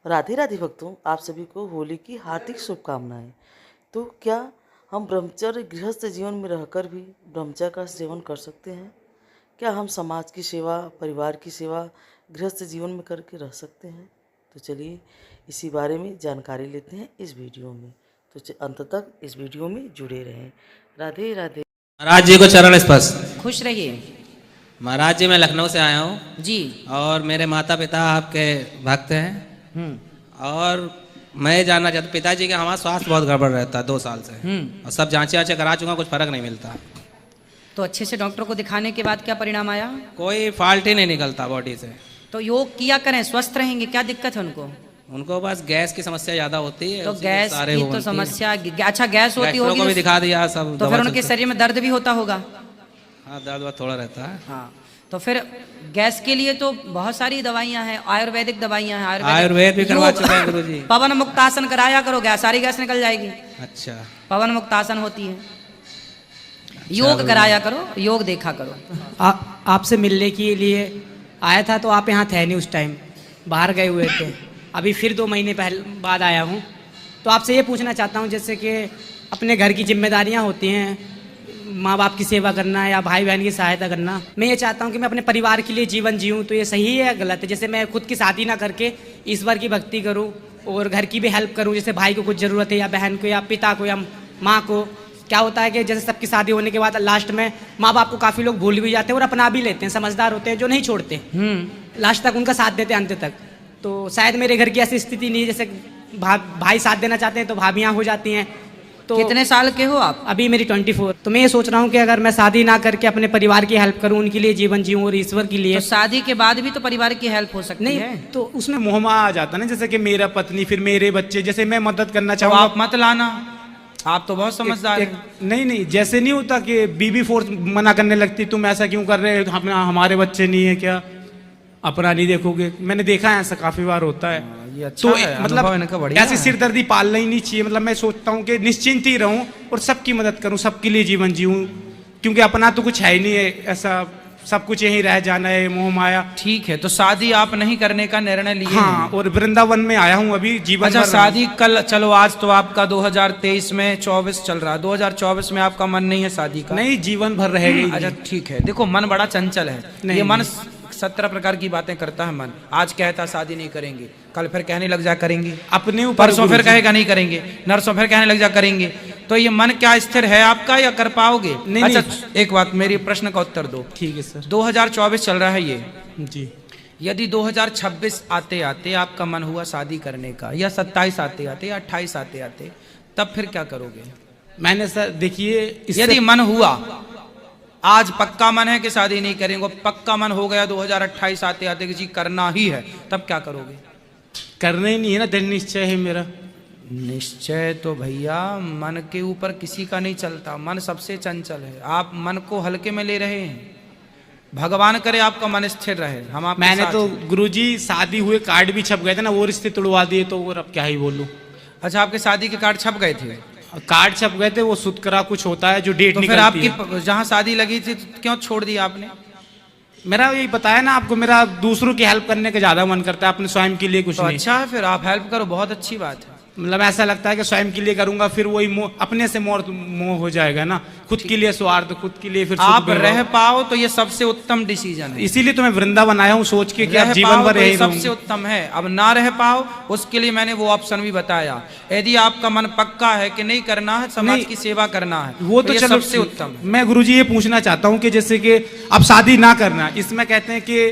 राधे राधे भक्तों, आप सभी को होली की हार्दिक शुभकामनाएं। तो क्या हम ब्रह्मचर्य गृहस्थ जीवन में रहकर भी ब्रह्मचर्य का सेवन कर सकते हैं? क्या हम समाज की सेवा, परिवार की सेवा गृहस्थ जीवन में करके रह सकते हैं? तो चलिए इसी बारे में जानकारी लेते हैं इस वीडियो में। तो अंत तक इस वीडियो में जुड़े रहें। राधे राधे। महाराज जी को चरण स्पर्श। खुश रहिए। महाराज जी मैं लखनऊ से आया हूँ जी। और मेरे माता पिता आपके भक्त हैं। और मैं ये जानना चाहता, पिताजी के हमारा स्वास्थ्य बहुत गड़बड़ रहता है 2 साल से। और सब जांचे वाँचे करा चुका, कुछ फर्क नहीं मिलता। तो अच्छे से डॉक्टर को दिखाने के बाद क्या परिणाम आया? कोई फॉल्ट ही नहीं निकलता बॉडी से। तो योग किया करें, स्वस्थ रहेंगे। क्या दिक्कत है उनको? उनको बस गैस की समस्या ज्यादा होती है। तो गैस की तो समस्या, अच्छा गैस होती होगी को भी दिखा दिया सब। तो फिर उनके शरीर में दर्द भी होता होगा? हाँ, दर्द थोड़ा रहता है। हाँ, तो फिर गैस के लिए तो बहुत सारी दवाइयाँ हैं, आयुर्वेदिक दवाइयाँ हैं। आयुर्वेद भी करवा चुके हैं गुरुजी। पवन मुक्तासन कराया करो, गैस सारी गैस निकल जाएगी। अच्छा, पवन मुक्तासन होती है। योग कराया करो, योग देखा करो। आपसे मिलने के लिए आया था तो आप यहाँ थे नहीं, उस टाइम बाहर गए हुए थे। अभी फिर 2 महीने बाद आया हूँ। तो आपसे ये पूछना चाहता हूँ, जैसे कि अपने घर की जिम्मेदारियाँ होती हैं, माँ बाप की सेवा करना या भाई बहन की सहायता करना। मैं ये चाहता हूँ कि मैं अपने परिवार के लिए जीवन जीऊँ, तो ये सही है या गलत है? जैसे मैं खुद की शादी ना करके ईश्वर की भक्ति करूँ और घर की भी हेल्प करूँ, जैसे भाई को कुछ ज़रूरत है या बहन को या पिता को या माँ को। क्या होता है कि जैसे सबकी शादी होने के बाद लास्ट में माँ बाप को काफ़ी लोग भूल भी जाते हैं और अपना भी लेते हैं, समझदार होते हैं जो नहीं छोड़ते, लास्ट तक उनका साथ देते हैं अंत तक। तो शायद मेरे घर की ऐसी स्थिति नहीं है, जैसे भाई साथ देना चाहते हैं तो भाभियाँ हो जाती हैं। तो कितने साल के हो आप? अभी मेरी 24। तो मैं ये सोच रहा हूँ कि अगर मैं शादी ना करके अपने परिवार की हेल्प करूँ, उनके लिए जीवन जीऊँ और ईश्वर के लिए। तो शादी के बाद भी तो परिवार की हेल्प हो सकती नहीं है। तो उसमें मोहमा आ जाता ना, जैसे कि मेरा पत्नी फिर मेरे बच्चे, जैसे मैं मदद करना तो चाहूँगा। आप मत लाना, आप तो बहुत समझदार हैं। नहीं, जैसे नहीं होता कि बीबी फोर्स मना करने लगती, तुम ऐसा क्यों कर रहे हो, हमारे बच्चे नहीं है क्या, अपना नहीं देखोगे? मैंने देखा है ऐसा काफी बार होता है। ये अच्छा तो है, मतलब ऐसी सिरदर्दी पालना ही नहीं चाहिए। मतलब मैं सोचता हूँ कि निश्चिंत ही रहूं और सबकी मदद करूं, सबके लिए जीवन जीऊं, क्योंकि अपना तो कुछ है ही नहीं है, ऐसा सब कुछ यहीं रह जाना है, मोह माया। ठीक है, तो शादी आप नहीं करने का निर्णय लिए? हाँ, और वृंदावन में आया हूँ अभी जीवन। अच्छा, शादी कल, चलो आज तो आपका 2023 में 24 चल रहा है, 2024 में आपका मन नहीं है शादी का? नहीं, जीवन भर रहेगा। अच्छा ठीक है, देखो मन बड़ा चंचल है। ये मन 17 प्रकार की बातें करता है। मन आज कहता शादी नहीं करेंगे, कल फिर कहने लग जा करेंगे, अपने ऊपर, परसों फिर कहेगा नहीं करेंगे, नरसों फिर कहने लग जा करेंगे। तो ये मन क्या स्थिर है आपका या कर पाओगे? नहीं, अच्छा नहीं। एक बात, मेरी प्रश्न का उत्तर दो। ठीक है सर। 2024 चल रहा है ये जी। यदि 2026 आते आते आपका मन हुआ शादी करने का, या 27 आते आते या 28 आते आते, तब फिर क्या करोगे? मैंने सर देखिए, यदि मन हुआ, आज पक्का मन है कि शादी नहीं करेंगे, पक्का मन हो गया 2028 आते आते कि जी करना ही है, तब क्या करोगे? करना ही नहीं है ना, दृढ़ निश्चय है मेरा। निश्चय तो भैया मन के ऊपर किसी का नहीं चलता, मन सबसे चंचल है। आप मन को हल्के में ले रहे हैं। भगवान करे आपका मन स्थिर रहे। हम आप मैंने तो गुरुजी शादी हुए कार्ड भी छप गए थे ना, वो रिश्ते तोड़वा दिए, तो वो अब क्या ही बोलूं। अच्छा, आपके शादी के कार्ड छप गए थे? कार्ड छप गए थे, वो सुध करा कुछ होता है जो डेट तो फिर निकलती आपकी जहाँ शादी लगी थी तो क्यों छोड़ दिया आपने? मेरा यही बताया ना आपको, मेरा दूसरों की हेल्प करने का ज्यादा मन करता है, अपने स्वयं के लिए कुछ तो नहीं। अच्छा है, फिर आप हेल्प करो, बहुत अच्छी बात है। मतलब ऐसा लगता है कि स्वयं के लिए करूंगा, फिर वही अपने से मोह हो जाएगा ना, खुद के लिए स्वार्थ, खुद के लिए फिर आप रह पाओ तो ये सबसे उत्तम डिसीजन है। इसीलिए तो मैं वृंदावन आया हूँ, सोच के कि आप जीवन भर यही सबसे उत्तम है। अब ना रह पाओ उसके लिए मैंने वो ऑप्शन भी बताया। यदि आपका मन पक्का है कि नहीं करना है, समाज की सेवा करना है, वो तो चलो सबसे उत्तम है। मैं गुरुजी ये पूछना चाहता हूँ कि जैसे कि अब शादी ना करना, इसमें कहते हैं कि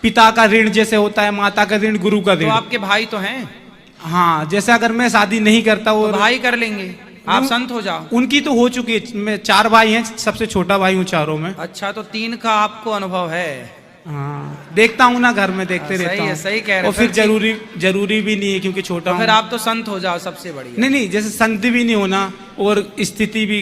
पिता का ऋण जैसे होता है, माता का ऋण, गुरु का ऋण। तो आपके भाई तो हैं? हाँ, जैसे अगर मैं शादी नहीं करता और तो भाई कर लेंगे, आप संत हो जाओ। उनकी तो हो चुकी है, मैं 4 भाई हैं, सबसे छोटा भाई हूँ चारों में। अच्छा, तो 3 का आपको अनुभव है? हाँ, देखता हूँ ना, घर में देखते रहता हूँ। सही कह रहे हैं। और फिर जरूरी भी नहीं है क्योंकि छोटा हूँ। फिर आप तो संत हो जाओ, सबसे बढ़िया। नहीं, जैसे संत भी नहीं होना और स्थिति भी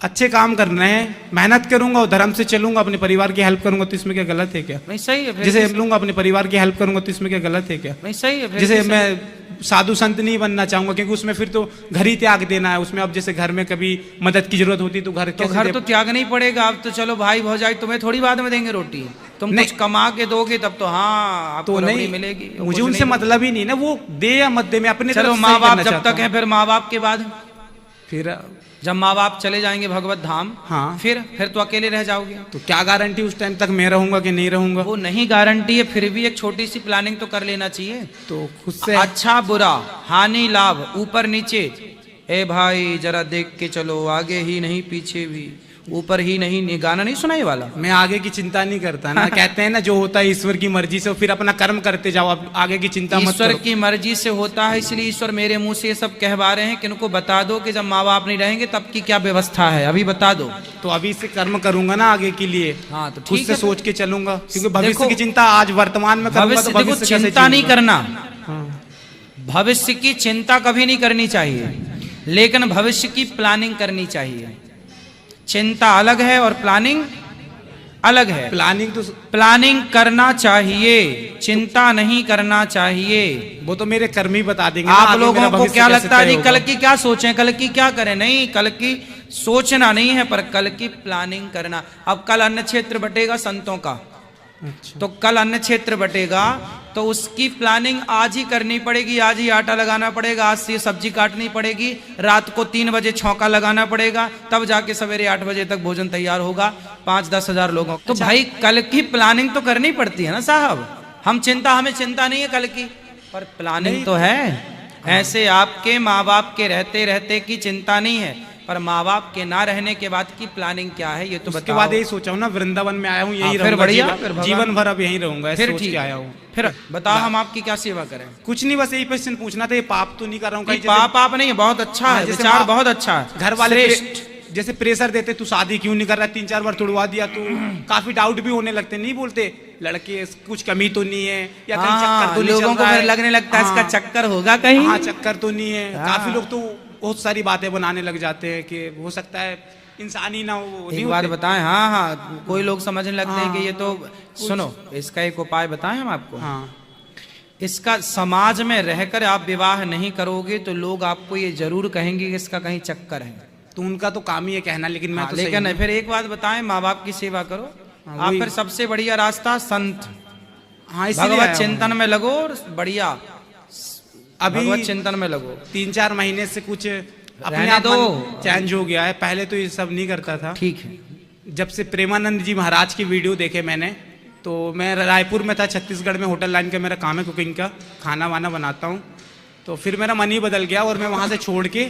अच्छे काम करने हैं, मेहनत करूंगा और धर्म से चलूंगा, अपने परिवार की हेल्प करूंगा, तो इसमें क्या गलत है क्या? नहीं सही है फिर। जैसे लूंगा अपने परिवार की हेल्प करूंगा, तो इसमें क्या गलत है क्या? नहीं सही है फिर। जैसे मैं साधु संत नहीं बनना चाहूंगा, क्योंकि उसमें फिर तो घर ही त्याग देना है उसमें। अब जैसे घर में कभी मदद की जरूरत होती तो घर तो घर तो त्याग नहीं पड़ेगा। अब तो चलो भाई भौजाई तुम्हें थोड़ी बाद में देंगे रोटी, तुम कुछ कमा के दोगे तब तो हाँ आपको तो नहीं मिलेगी। मुझे उनसे मतलब ही नहीं ना, वो दे या मत दे, मैं अपने चलो तरफ से माँ ही बाप करना जब चाहता तक है, फिर माँ बाप के बाद फिर जब माँ बाप चले जाएंगे भगवत धाम, हाँ। फिर तो अकेले रह जाओगे। तो क्या गारंटी उस टाइम तक मैं रहूंगा कि नहीं रहूंगा? वो नहीं गारंटी है, फिर भी एक छोटी सी प्लानिंग तो कर लेना चाहिए। तो खुद से अच्छा बुरा, हानि लाभ, ऊपर नीचे, ए भाई जरा देख के चलो, आगे ही नहीं पीछे भी, ऊपर ही नहीं। गाना नहीं सुना ये वाला? मैं आगे की चिंता नहीं करता ना। कहते हैं ना जो होता है ईश्वर की मर्जी से, फिर अपना कर्म करते जाओ, अब आगे की चिंता मत ईश्वर करो। की मर्जी से होता है, इसलिए ईश्वर मेरे मुंह से ये सब कहवा रहे हैं कि इनको बता दो कि जब माँ बाप नहीं रहेंगे तब की क्या व्यवस्था है, अभी बता दो। तो अभी से कर्म करूंगा ना आगे के लिए। हाँ तो खुद ठीक से है, सोच के चलूंगा, क्योंकि भविष्य देखो, की चिंता आज वर्तमान में करूंगा भविष्य तो देखो भविष्य कैसे चिंता नहीं जीऊंगा? करना, हाँ। भविष्य की चिंता कभी नहीं करनी चाहिए, लेकिन भविष्य की प्लानिंग करनी चाहिए। चिंता अलग है और प्लानिंग अलग है। प्लानिंग करना चाहिए, चिंता नहीं करना चाहिए। वो तो मेरे कर्म ही बता देंगे ना, आप आगे लोगों मेरा को भविष्य क्या कैसे लगता है तय जी होगा। कल की क्या सोचें, कल की क्या करें? नहीं, कल की सोचना नहीं है, पर कल की प्लानिंग करना। अब कल अन्न क्षेत्र बटेगा संतों का, तो कल अन्न क्षेत्र बटेगा, तो उसकी प्लानिंग आज ही करनी पड़ेगी। आज ही आटा लगाना पड़ेगा, आज से सब्जी काटनी पड़ेगी, रात को 3 बजे छौंका लगाना पड़ेगा, तब जाके सवेरे 8 बजे तक भोजन तैयार होगा 5-10 हजार लोगों। तो भाई कल की प्लानिंग तो करनी पड़ती है ना साहब। हमें चिंता नहीं है कल की, पर प्लानिंग तो है। ऐसे आपके माँ बाप के रहते रहते की चिंता नहीं है, पर माँ बाप के ना रहने के बाद की प्लानिंग क्या है ये तो उसके बताओ। बाद यही सोचा हूँ ना, वृंदावन में आया हूँ, यही फिर रहूंगा बढ़िया, जीवन- फिर भगवान- जीवन भर अब यहीं रहूंगा, ऐसे फिर सोच ठीक के है। आया हूँ। फिर बताओ हम आपकी क्या सेवा करें? कुछ नहीं, बस यही क्वेश्चन पूछना था, ये पाप तो नहीं कर रहा हूँ नहीं, कहीं? जैसे पाप नहीं है, बहुत अच्छा है, जैसे विचार माँ- बहुत अच्छा है। घर वाले श्रेष्ठ। जैसे प्रेशर देते, तू शादी क्यों नहीं कर रहा, 3-4 बार तुड़वा दिया, तो काफी डाउट भी होने लगते, नहीं बोलते लड़के कुछ कमी तो नहीं है, या कहीं चक्कर तो नहीं लोगों चल को रहा फिर है? लगने लगता है इसका हाँ। चक्कर होगा कहीं। हाँ, चक्कर तो नहीं है। हाँ। काफी लोग तो बहुत सारी बातें बनाने लग जाते हैं कि हो सकता है इंसान ही ना हो। एक बात बताएं, हाँ, कोई लोग समझने लगते हैं कि ये तो, सुनो इसका एक उपाय बताएं हम आपको। हाँ, इसका समाज में रहकर आप विवाह नहीं करोगे तो लोग आपको ये जरूर कहेंगे कि इसका कहीं चक्कर है। तो उनका तो काम ही है कहना, लेकिन मैं तो लेकिन फिर एक बात बताएं, माँ बाप की सेवा करो। आप फिर सबसे बढ़िया रास्ता संत, हाँ, इसीलिए भगवत आया हूँ। चिंतन में लगो और बढ़िया अभी भगवत चिंतन में लगो। 3-4 महीने से कुछ अपने रहने आप दो। मन चेंज हो गया है। पहले तो ये सब नहीं करता था। ठीक है। जब से प्रेमानंद जी महाराज की वीडियो देखे मैंने, तो मैं रायपुर में था, छत्तीसगढ़ में होटल लाइन का मेरा काम है, कुकिंग का, खाना वाना बनाता हूँ। तो फिर मेरा मन ही बदल गया और मैं वहाँ से छोड़ के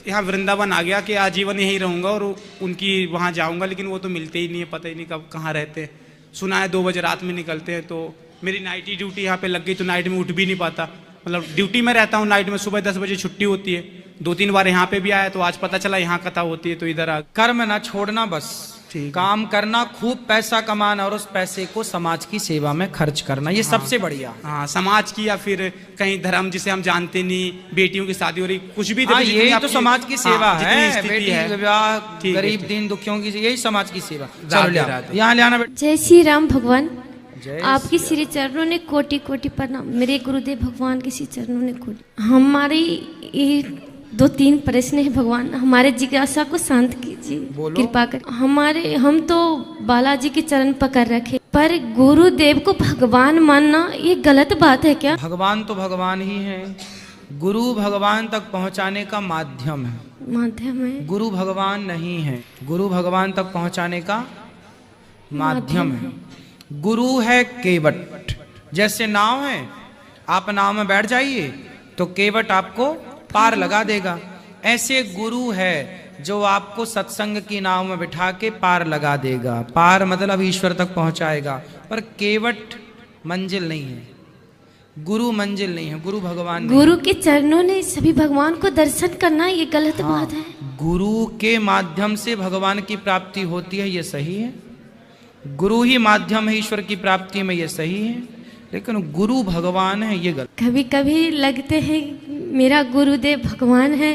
यहाँ वृंदावन आ गया कि आजीवन यहीं रहूँगा और उनकी वहाँ जाऊँगा। लेकिन वो तो मिलते ही नहीं है, पता ही नहीं कब कहाँ रहते हैं। सुना है 2 बजे रात में निकलते हैं। तो मेरी नाइट ड्यूटी यहाँ पे लग गई, तो नाइट में उठ भी नहीं पाता। मतलब ड्यूटी में रहता हूँ नाइट में, सुबह 10 बजे छुट्टी होती है। 2-3 बार यहाँ पे भी आया, तो आज पता चला यहाँ कथा होती है, तो इधर आ। कर्म ना छोड़ना, बस काम करना, खूब पैसा कमाना और उस पैसे को समाज की सेवा में खर्च करना, ये सबसे बढ़िया। हाँ, समाज की या फिर कहीं धर्म जिसे हम जानते नहीं, बेटियों की शादी हो रही, कुछ भी हाँ, जितनी यही तो आपकी- समाज की सेवा हाँ, जितनी है, स्थिति बेटी है। विवाह, ठीक है, गरीब ठीक। दीन दुखियों की, यही समाज की सेवा। राधे चलो ले आओ। राधे। यहाँ ले आना बेटा। जय श्री राम भगवान। जय आपके श्री चरणों ने कोटि कोटि प्रणाम। मेरे गुरुदेव भगवान के श्री चरणों ने कोटि। हमारी ये 2-3 प्रश्न है भगवान, हमारे जिज्ञासा को शांत कीजिए, कृपा कर। हम तो बालाजी के चरण पकड़ रखे, पर गुरुदेव को भगवान मानना ये गलत बात है क्या? भगवान तो भगवान ही है, गुरु भगवान तक पहुंचाने का माध्यम है, माध्यम है। गुरु भगवान नहीं है। गुरु भगवान तक पहुंचाने का माध्यम है। गुरु है केवट। जैसे नाव है, आप नाव में बैठ जाइए तो केवट आपको पार लगा देगा। ऐसे गुरु है जो आपको सत्संग की नाव में बिठा के पार लगा देगा। पार मतलब ईश्वर तक पहुंचाएगा, पर केवट मंजिल नहीं है, गुरु मंजिल नहीं है, गुरु भगवान नहीं। गुरु के चरणों ने सभी भगवान को दर्शन करना ये गलत बात है। गुरु के माध्यम से भगवान की प्राप्ति होती है, ये सही है। गुरु ही माध्यम है ईश्वर की प्राप्ति में, ये सही है। लेकिन गुरु भगवान है, ये गलत। कभी कभी लगते हैं मेरा गुरुदेव भगवान है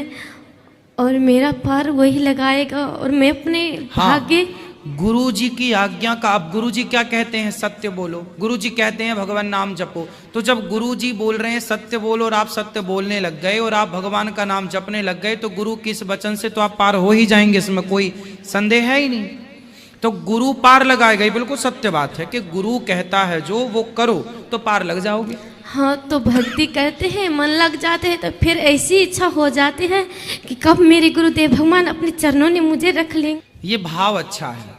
और मेरा पार वही लगाएगा और मैं अपने भाग्य। गुरु जी की आज्ञा का, अब गुरु जी क्या कहते हैं? सत्य बोलो। गुरु जी कहते हैं भगवान नाम जपो। तो जब गुरु जी बोल रहे हैं सत्य बोलो और आप सत्य बोलने लग गए और आप भगवान का नाम जपने लग गए, तो गुरु के इस वचन से तो आप पार हो ही जाएंगे, इसमें कोई संदेह है ही नहीं। तो गुरु पार लगाएगा, ये बिल्कुल सत्य बात है कि गुरु कहता है जो वो करो तो पार लग जाओगे। हाँ, तो भक्ति करते हैं, मन लग जाते हैं, तो फिर ऐसी इच्छा हो जाती है कि कब मेरे गुरुदेव भगवान अपने चरणों में मुझे रख लें। ये भाव अच्छा है।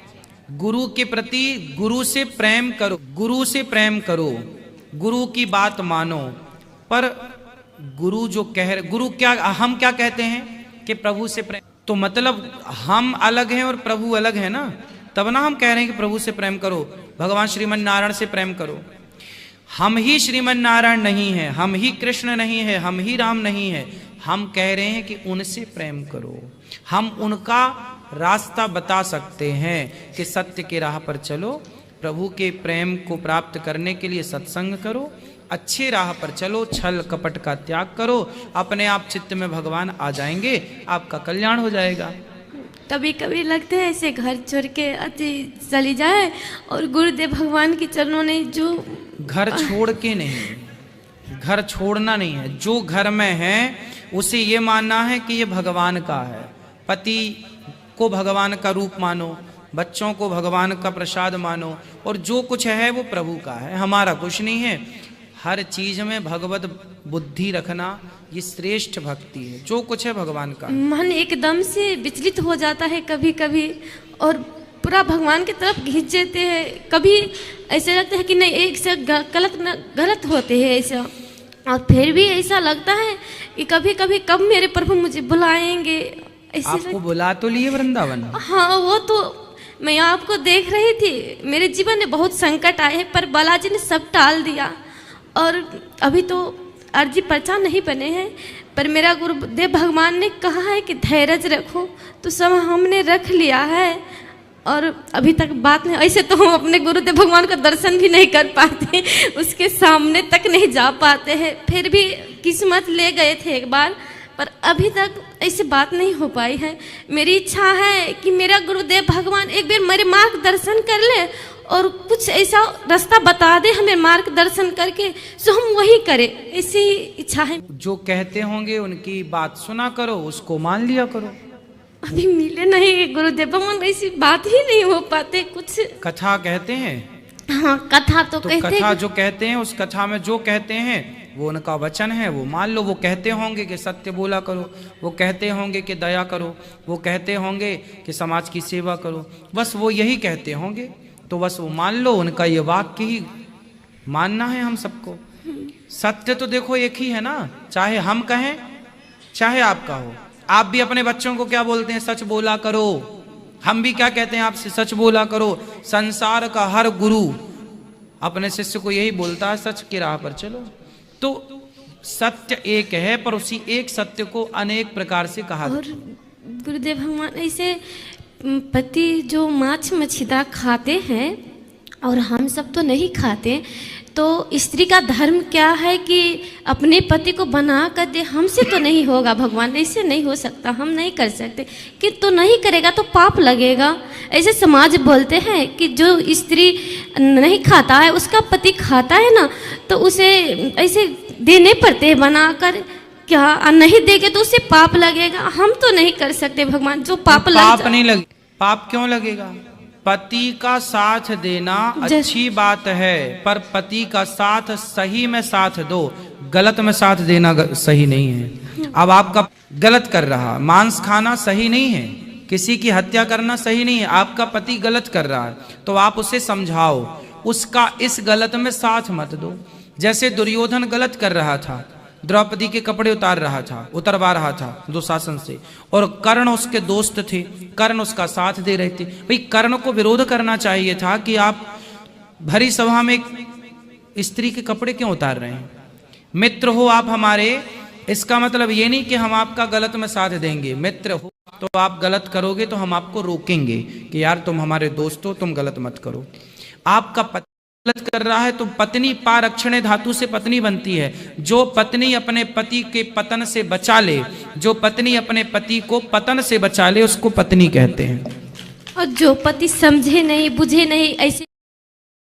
गुरु के प्रति गुरु से प्रेम करो, गुरु से प्रेम करो, गुरु की बात मानो। पर गुरु जो कह रहे, गुरु क्या, हम क्या कहते हैं कि प्रभु से प्रेम, तो मतलब हम अलग हैं और प्रभु अलग है ना, तब ना हम कह रहे हैं कि प्रभु से प्रेम करो, भगवान श्रीमन नारायण से प्रेम करो। हम ही श्रीमन नारायण नहीं है, हम ही कृष्ण नहीं है, हम ही राम नहीं है, हम कह रहे हैं कि उनसे प्रेम करो। हम उनका रास्ता बता सकते हैं कि सत्य के राह पर चलो, प्रभु के प्रेम को प्राप्त करने के लिए सत्संग करो, अच्छे राह पर चलो, छल कपट का त्याग करो, अपने आप चित्त में भगवान आ जाएंगे, आपका कल्याण हो जाएगा। कभी कभी लगता है ऐसे घर छोड़ के चली जाए और गुरुदेव भगवान के चरणों ने जो, घर छोड़ के नहीं, घर छोड़ना नहीं है, जो घर में है उसे ये मानना है कि ये भगवान का है। पति को भगवान का रूप मानो, बच्चों को भगवान का प्रसाद मानो, और जो कुछ है वो प्रभु का है, हमारा कुछ नहीं है। हर चीज में भगवत बुद्धि रखना ये श्रेष्ठ भक्ति है, जो कुछ है भगवान का। मन एकदम से विचलित हो जाता है कभी कभी और पूरा भगवान की तरफ खींच देते हैं। कभी ऐसे लगता है कि नहीं, एक से गलत होते हैं ऐसा, और फिर भी ऐसा लगता है कि कभी कभी कब मेरे प्रभु मुझे बुलाएंगे। आपको बुला तो लिए वृंदावन? हाँ, वो तो मैं आपको देख रही थी। मेरे जीवन में बहुत संकट आए हैं, पर बालाजी ने सब टाल दिया, और अभी तो अर्जी पर्चा नहीं बने हैं, पर मेरा गुरुदेव भगवान ने कहा है कि धैर्य रखो, तो सब हमने रख लिया है। और अभी तक बात नहीं, ऐसे तो हम अपने गुरुदेव भगवान का दर्शन भी नहीं कर पाते, उसके सामने तक नहीं जा पाते हैं। फिर भी किस्मत ले गए थे एक बार, पर अभी तक ऐसी बात नहीं हो पाई है। मेरी इच्छा है कि मेरा गुरुदेव भगवान एक बार मेरे मार्गदर्शन कर ले और कुछ ऐसा रास्ता बता दे हमें मार्गदर्शन करके, सो हम वही करें, ऐसी इच्छा है। जो कहते होंगे उनकी बात सुना करो, उसको मान लिया करो। अभी मिले नहीं गुरुदेव भगवान, ऐसी बात ही नहीं हो पाते कुछ। कथा कहते हैं? हाँ, कथा तो कहते कथा जो कहते हैं, उस कथा में जो कहते हैं वो उनका वचन है, वो मान लो। वो कहते होंगे कि सत्य बोला करो, वो कहते होंगे कि दया करो, वो कहते होंगे कि समाज की सेवा करो, बस वो यही कहते होंगे, तो बस वो मान लो। उनका ये वाक्य ही मानना है हम सबको। सत्य तो देखो एक ही है ना, चाहे हम कहें चाहे आप कहो। आप भी अपने बच्चों को क्या बोलते हैं? सच बोला करो। हम भी क्या कहते हैं आपसे? सच बोला करो। संसार का हर गुरु अपने शिष्य को यही बोलता है, सच की राह पर चलो। तो सत्य एक है, पर उसी एक सत्य को अनेक प्रकार से कहा। और गुरुदेव भगवान ऐसे पति जो माछ मछली खाते हैं और हम सब तो नहीं खाते, तो स्त्री का धर्म क्या है कि अपने पति को बना कर दे। हमसे तो नहीं होगा भगवान, ऐसे नहीं हो सकता, हम नहीं कर सकते। कि तो नहीं करेगा तो पाप लगेगा। ऐसे समाज बोलते हैं कि जो स्त्री नहीं खाता है उसका पति खाता है ना, तो उसे ऐसे देने पड़ते हैं बनाकर, क्या नहीं देंगे तो उसे पाप लगेगा। हम तो नहीं कर सकते भगवान, जो पाप नहीं लगे। पाप क्यों लगेगा? पति का साथ देना अच्छी बात है, पर पति का साथ सही में साथ दो, गलत में साथ देना सही नहीं है। अब आपका गलत कर रहा, मांस खाना सही नहीं है, किसी की हत्या करना सही नहीं है, आपका पति गलत कर रहा है, तो आप उसे समझाओ, उसका इस गलत में साथ मत दो। जैसे दुर्योधन गलत कर रहा था, द्रौपदी के कपड़े उतरवा रहा था दुशासन से, और कर्ण उसके दोस्त थे, कर्ण उसका साथ दे रहे थे। भाई कर्ण को विरोध करना चाहिए था कि आप भरी सभा में स्त्री के कपड़े क्यों उतार रहे हैं? मित्र हो आप हमारे, इसका मतलब ये नहीं कि हम आपका गलत में साथ देंगे। मित्र हो तो आप गलत करोगे तो हम आपको रोकेंगे कि यार तुम हमारे दोस्त हो, तुम गलत मत करो। आपका गलत कर रहा है तो पत्नी पारक्षणे धातु से पत्नी बनती है। जो पत्नी अपने पति के पतन से बचा ले, जो पत्नी अपने पति को पतन से बचा ले, उसको पत्नी कहते हैं। और जो पति समझे नहीं बुझे नहीं, ऐसे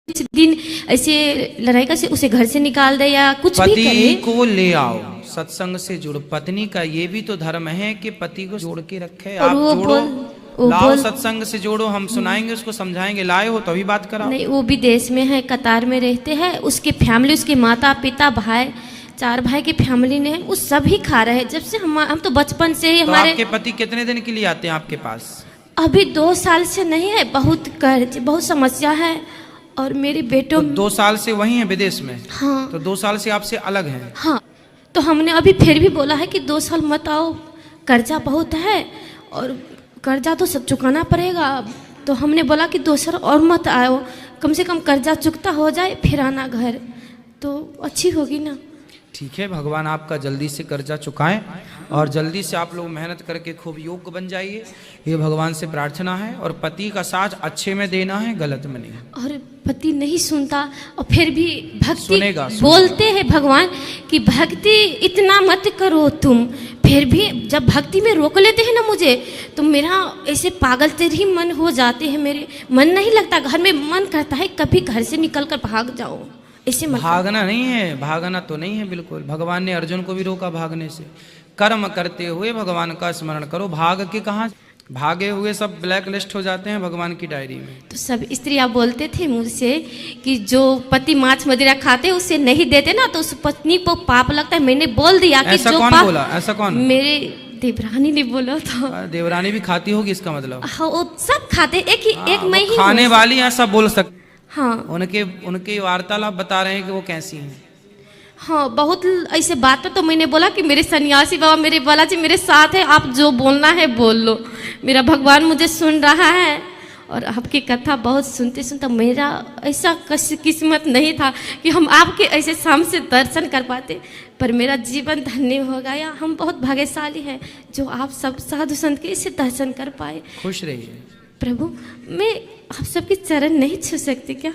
कुछ दिन ऐसे लड़ाई का से उसे घर से निकाल दे या कुछ भी पति करे, को ले आओ, सत्संग से जुड़ो। पत्नी का ये भी तो धर्म है कि पति को जोड़ के रखे। और आप वो जोड़ो, वो लाओ, बोल- सत्संग से जोड़ो, हम सुनाएंगे, उसको समझाएंगे। लाए हो तो अभी बात कराओ। नहीं वो विदेश में है, कतार में रहते हैं, उसके फैमिली, उसके माता पिता भाई, 4 भाई की फैमिली ने वो सभी खा रहे हैं। जब से हम तो बचपन से ही तो हमारे आपके पति कितने दिन के लिए आते हैं आपके पास? अभी 2 साल से नहीं है, बहुत कर्ज बहुत समस्या है। और मेरे बेटों तो 2 साल से वही है विदेश में? हाँ तो 2 साल से आपसे अलग हैं? हाँ, तो हमने अभी फिर भी बोला है कि 2 साल मत आओ, कर्जा बहुत है और कर्जा तो सब चुकाना पड़ेगा। तो हमने बोला कि 2 साल और मत आओ, कम से कम कर्जा चुकता हो जाए फिर आना घर, तो अच्छी होगी ना। ठीक है, भगवान आपका जल्दी से कर्जा चुकाएं और जल्दी से आप लोग मेहनत करके खूब योग्य बन जाइए, ये भगवान से प्रार्थना है। और पति का साथ अच्छे में देना है, गलत में नहीं। और पति नहीं सुनता और फिर भी भक्ति सुनेगा। बोलते हैं भगवान कि भक्ति इतना मत करो तुम, फिर भी जब भक्ति में रोक लेते हैं ना मुझे, तो मेरा ऐसे पागल तेरे ही मन हो जाते हैं, मेरे मन नहीं लगता घर में, मन करता है कभी घर से निकल कर भाग जाओ। ऐसे मत भागना नहीं है, भागना तो नहीं है बिल्कुल। भगवान ने अर्जुन को भी रोका भागने से। कर्म करते हुए भगवान का स्मरण करो। भाग के कहाँ, भागे हुए सब ब्लैक लिस्ट हो जाते हैं भगवान की डायरी में। तो सब स्त्रियाँ बोलते थे मुझसे कि जो पति मांस मदिरा खाते उसे नहीं देते ना तो उस पत्नी को पाप लगता है। मैंने बोल दिया कि ऐसा जो कौन पाप, बोला? ऐसा कौन? मेरे देवरानी ने बोला था। देवरानी भी खाती होगी इसका मतलब? हाँ वो सब खाते, एक वो मैं ही खाने हूँ। वाली ऐसा बोल सकते। हाँ उनके वार्तालाप बता रहे हैं कि वो कैसी हैं। हाँ, बहुत ऐसे बात तो मैंने बोला कि मेरे सन्यासी बाबा, मेरे बालाजी मेरे साथ है, आप जो बोलना है बोल लो, मेरा भगवान मुझे सुन रहा है। और आपकी कथा बहुत सुनते सुनते मेरा ऐसा किस्मत नहीं था कि हम आपके ऐसे सामने से दर्शन कर पाते, पर मेरा जीवन धन्य हो गया। हम बहुत भाग्यशाली हैं जो आप सब साधु संत के इसे दर्शन कर पाए। खुश रहिए। प्रभु मैं आप सबके चरण नहीं छू सकती क्या?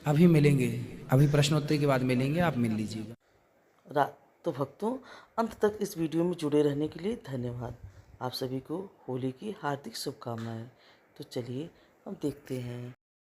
अभी मिलेंगे, अभी प्रश्नोत्तरी के बाद मिलेंगे, आप मिल लीजिएगा। तो भक्तों, अंत तक इस वीडियो में जुड़े रहने के लिए धन्यवाद। आप सभी को होली की हार्दिक शुभकामनाएं। तो चलिए हम देखते हैं।